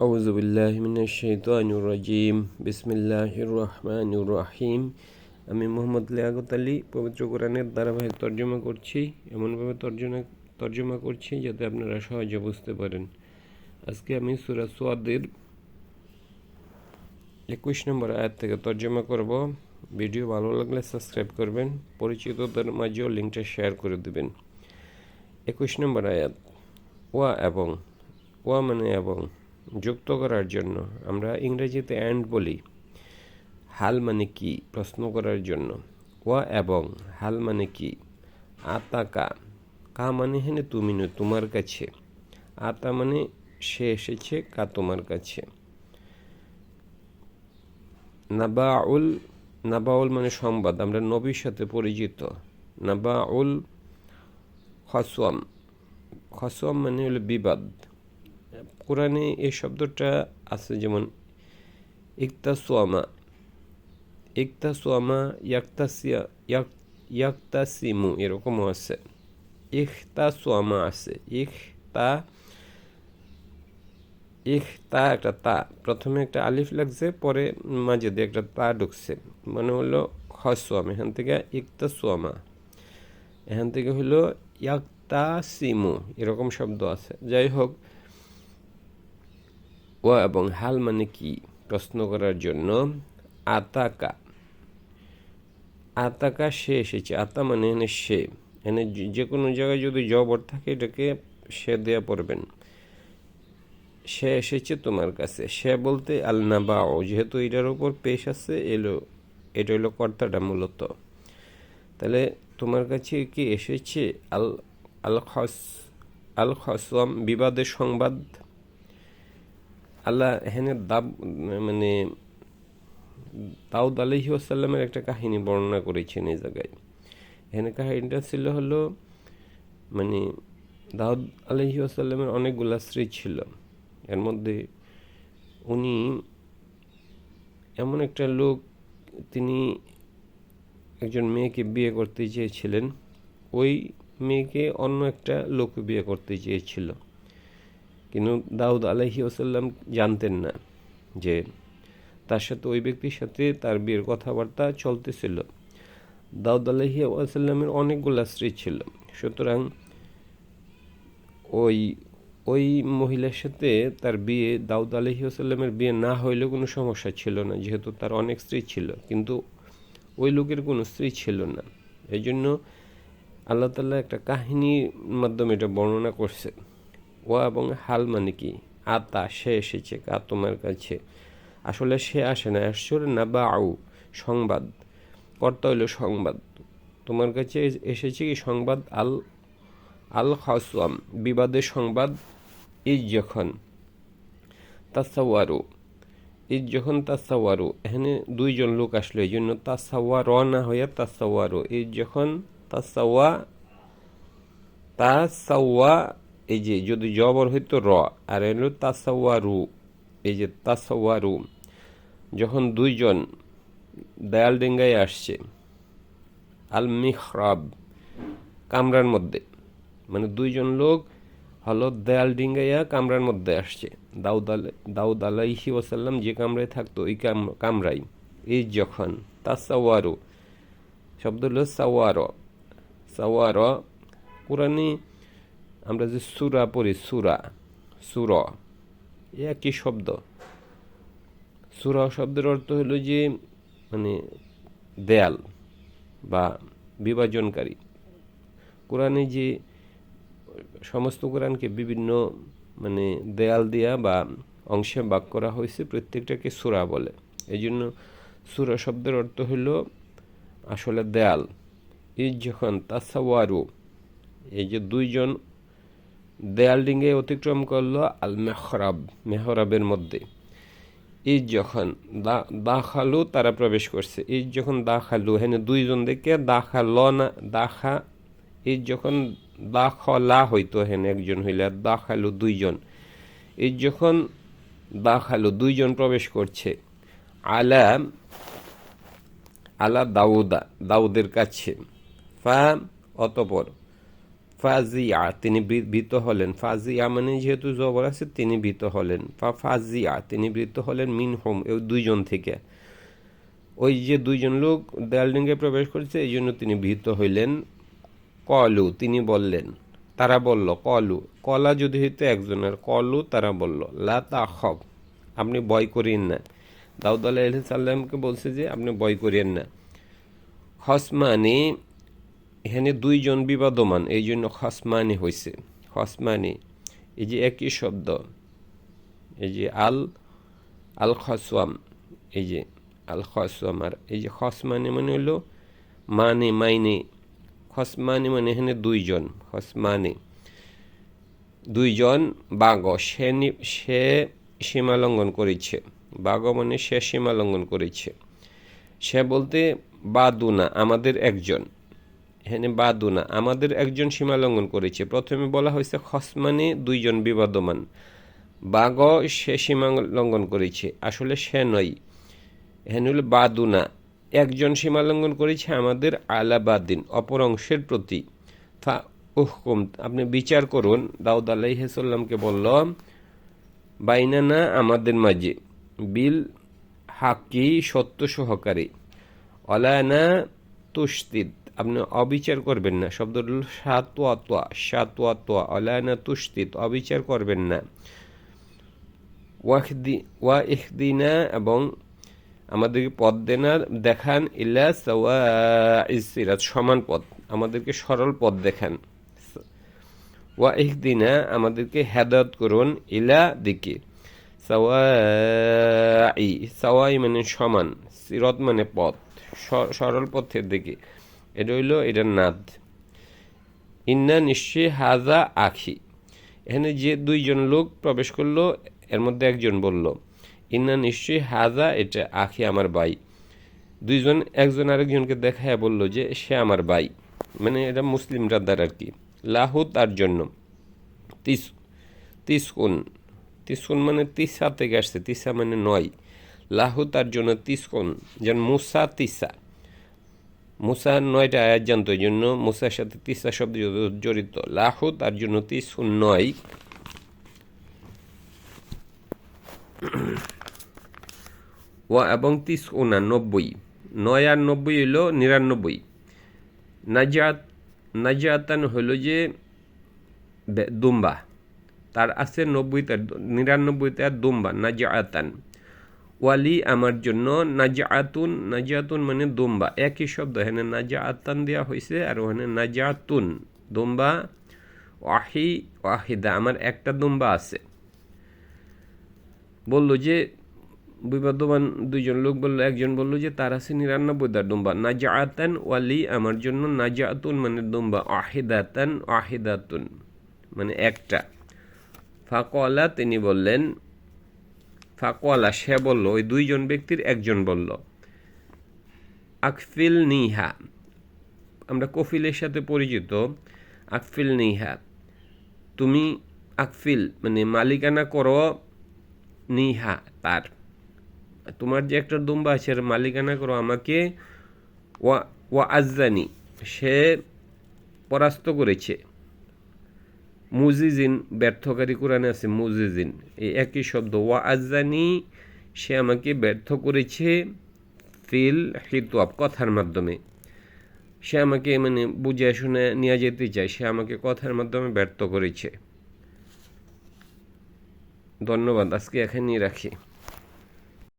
আউযু বিল্লাহি মিনাশ শাইতানির রাজিম। বিসমিল্লাহির রহমানির রহিম। আমি মোহাম্মদ লিয়াকত আলী পবিত্র কোরআনের ধারাবাহিক তর্জমা করছি। এমনভাবে তর্জমা করছি যাতে আপনারা সহজে বুঝতে পারেন। আজকে আমি সূরা সাদের 21 নম্বর আয়াত থেকে তর্জমা করব। ভিডিও ভালো লাগলে সাবস্ক্রাইব করবেন, পরিচিতদের মাঝেও লিঙ্কটা শেয়ার করে দেবেন। 21 নম্বর আয়াত। ওয়া এবং, ওয়া মানে এবং, যুক্ত করার জন্য। আমরা ইংরেজিতে অ্যান্ড বলি। হাল মানে কি, প্রশ্ন করার জন্য। ওয়া এবং, হাল মানে কি। আতাকা, কা মানে হেনে তুমি নয়, তোমার কাছে। আতা মানে সে এসেছে, কা তোমার কাছে। নাবাউল, নাবাউল মানে সংবাদ, আমরা নবীর সাথে পরিচিত। নাবাউল খসওয়াম, খসওয়াম মানে হলো বিবাদ। কোরআনে এই শব্দটা আছে, যেমন ইকতাসোয়ামা, ইকতাসোয়ামা, ইয়াক্তাসিমু, এরকমও আছে। ইখতাসোয়ামা আছে, ইখতা একটা তা, প্রথমে একটা আলিফ লাগছে, পরে মাঝে দিয়ে একটা তা ঢুকছে, মানে হলো খসওয়াম। এখান থেকে ইকতাসোয়ামা, এখান থেকে হলো ইয়াক্তাসিমু, এরকম শব্দ আছে। যাই হোক, ও এবং হাল মানে কি, প্রশ্ন করার জন্য। আতাকা, আতাকা সে এসেছে। আতা মানে এনে সে, এনে যে কোনো জায়গায় যদি জবর থাকে এটাকে সে দেয়া পড়বেন। সে এসেছে তোমার কাছে। সে বলতে আল নাবাও, যেহেতু এটার উপর পেশ আছে, এটা হলো কর্তাটা মূলত। তাহলে তোমার কাছে কি এসেছে আল আল খস আল খসওয়াম, বিবাদের সংবাদ। আল্লাহ এখানে মানে দাউদ আলাইহিস সালামের একটা কাহিনী বর্ণনা করেছেন এই জায়গায়। এখানে কাহিনীটা ছিল হলো, মানে দাউদ আলাইহিস সালামের অনেকগুলা স্ত্রী ছিল। এর মধ্যে উনি এমন একটা লোক, তিনি একজন মেয়েকে বিয়ে করতে চেয়েছিলেন। ওই মেয়েকে অন্য একটা লোক বিয়ে করতে চেয়েছিল, কিন্তু দাউদ আলাইহিস সালাম জানতেন না যে তার সাথে, ওই ব্যক্তির সাথে তার বিয়ের কথাবার্তা চলতেছিল। দাউদ আলাইহিস সালামের অনেকগুলা স্ত্রী ছিল, সুতরাং ওই মহিলার সাথে তার বিয়ে, দাউদ আলাইহিস সালামের বিয়ে না হইলেও কোনো সমস্যা ছিল না, যেহেতু তার অনেক স্ত্রী ছিল। কিন্তু ওই লোকের কোনো স্ত্রী ছিল না। এই জন্য আল্লাহ তাআলা একটা কাহিনীর মাধ্যমে এটা বর্ণনা করছে। ওয়া এবং হাল মানে কি, আতা সে এসেছে, কা তোমার কাছে। আসলে সে আসে না, আসলে না বা আউ, সংবাদ। কর্তা হইল সংবাদ। তোমার কাছে এসেছে কি সংবাদ, আল আল খসওয়াম, বিবাদের সংবাদ। ইজ যখন, তাসাওয়ারু, ইজ যখন তাসাওয়ারু, এখানে দুইজন লোক আসলো, এই জন্য তাসাওয়ার না হইয়া তাসাওয়ারু। ইজ যখন তাসাওয়া, এই যে যদি জবর হইতো র, আর এলো তাসাওয়ারু, এই যে তাসাওয়ারু, যখন দুইজন দেয়াল ডেঙ্গায় আসছে। আল মিহরাব, কামরার মধ্যে, মানে দুইজন লোক হলো দেয়াল ডিঙ্গাইয়া কামরার মধ্যে আসছে। দাউদ আলাইহিস সালাম যে কামরায় থাকতো, ওই কামরাই। এই যখন তাসাওয়ারু, শব্দ হলো সাওয়ার, সাওয়ার। কোরআনে আমরা যে সূরা পড়ি, সূর, একই শব্দ। সূরা শব্দের অর্থ হলো যে মানে দেয়াল বা বিভাজনকারী। কোরআনে যে সমস্ত কোরআনকে বিভিন্ন মানে দেয়াল দিয়া বা অংশে ভাগ করা হয়েছে, প্রত্যেকটাকে সূরা বলে। এই জন্য সূরা শব্দের অর্থ হইল আসলে দেয়াল। এই যখন তাসাওয়ারু, এই যে দুইজন দেয়াল ডিঙ্গে অতিক্রম করলো আল মেহরাব, মেহরাবের মধ্যে। এই যখন দাখালু, তারা প্রবেশ করছে। এই যখন দাখালু, হ্যাঁ দুইজন দেখে দাখাল না, এই যখন দাখলা হইতো, হ্যাঁ একজন হইলে, দাখালু দুইজন। এই যখন দাখালু, দুইজন প্রবেশ করছে। আলা, আলা দাউদা, দাউদের কাছে। ফা অতপর, ফাজিয়া তিনি ভীত হলেন, ফাজিয়া মানে যেহেতু জবর আছে তিনি ভীত হলেন, ফাজিয়া তিনি ভীত হলেন মিনহুম ওই দুইজন থেকে, ওই যে দুইজন লোক দেয়াল ডিঙ্গে প্রবেশ করেছে এই জন্য তিনি ভীত হইলেন। কলু তিনি বললেন, তারা বলল, কলু কলা যদি হইতো একজনের, কলু তারা বলল, লা তাখফ আপনি ভয় করিয়েন না। দাউদ আলাইহিস সালামকে বলছে যে আপনি ভয় করিয়েন না। খসমানি এখানে দুইজন বিবাদমান এই জন্য খসমানি হয়েছে। খসমানি এই যে একই শব্দ, এই যে আল আল খসওয়াম, এই যে আল খসওয়াম, আর এই যে খসমানি মানে হলো মানে মাইনে, খসমানি মানে এখানে দুইজন, খসমানি দুইজন বাঘ, সে সীমা লঙ্ঘন করেছে, বাঘ মানে সে সীমা লঙ্ঘন করেছে। সে বলতে বাদুনা আমাদের একজন, এখানে বাদুনা আমাদের একজন সীমা লঙ্ঘন করেছে। প্রথমে বলা হয়েছে খসমানি দুইজন বিবাদমান, বাঘ সে সীমা লঙ্ঘন করেছে, আসলে সে নয়, এখানে হলো বাদুনা একজন সীমা লঙ্ঘন করেছে আমাদের আলাবাদিন অপর অংশের প্রতি। ফা উহকুম আপনি বিচার করুন, দাউদ আলাইহিস সালামকে বলল, বাইনানা আমাদের মাঝে, বিল হাকি সত্য সহকারী, অলানা তুস্তিদ আপনি অবিচার করবেন না, শব্দ হল সাতোয়া সাতোয়া, অলানা তুস্তিদ অবিচার করবেন না, ওয়া ইহদিনা এবং আমাদেরকে পথ দেখান, ইলা সাওয়াইস সিরাত সমান পথ, আমাদেরকে সরল পথ দেখান, ওয়া ইহদিনা আমাদেরকে হেদায়েত করুন, ইলা দিকে, সাওয়াই সাওয়াই মানে সমান, সিরাত মানে পথ, সরল পথের দিকে, এটা হইল এটার নাদ। ইন্না নিশ্চয়ই হাজা আখি এখানে যে দুইজন লোক প্রবেশ করলো এর মধ্যে একজন বলল, ইন্না নিশ্চয়ই হাজা এটা আখি আমার ভাই, দুইজন একজন আরেকজনকে দেখায় বলল যে সে আমার ভাই, মানে এটা মুসলিমরা দ্বারা আর কি। লাহু তার জন্য, তিসকুন তিসকুন মানে তিসা থেকে আসছে, তিসা মানে নয়, লাহু তার জন্য তিসকুন, যেন মুসা তিসা, মুসা 9টা আয়াত জানতো এই জন্য মুসার সাথে তিসা শব্দ জড়িত, লাহু তার জন্য তিসকুন 9, ওয়া এবং 90 9 আর 90 হইল 99, নাজাতান হইল যে দুম্বা, তার আছে 90টা 99টা দুম্বা, নাজাতান। ওয়ালি আমার জন্য, নাজাতুন মানে দুম্বা, একই শব্দ, এখানে নাজাতান দেওয়া হয়েছে আর ওখানে নাজাতুন দুম্বা, ওয়াহিদা আমার একটা দুম্বা আছে। বলল যে বিবাদমান দুইজন লোক বলল, একজন বলল যে তার আছে 99টা দুম্বা, নাজাতান ওয়ালি আমার জন্য, নাজাতুন মানে দুম্বা, ওয়াহিদাতুন মানে একটা। ফাকওয়ালা তিনি বললেন, ফাকওয়ালা সে বলল, ওই দুইজন ব্যক্তির একজন বলল, আকফিল নিহা আমরা কফিলের সাথে পরিচিত, আকফিল নিহা তুমি, আকফিল মানে মালিকানা করো, নিহা তার, তোমার যে একটা দুম্বা আছে এর মালিকানা করো আমাকে, ওয়া আজ্জানি সে পরাস্ত করেছে, মুজিজিন ব্যর্থকারী কোরআনে আছে মুজিজিন, এই একই শব্দ, ওয়া আজ্জানি সে আমাকে ব্যর্থ করেছে, ফিল হিতাব কথার মাধ্যমে, সে আমাকে মানে বুঝে শুনে নিয়ে যেতে চায়, সে আমাকে কথার মাধ্যমে ব্যর্থ করেছে। ধন্যবাদ, আজকে এখানেই রাখি।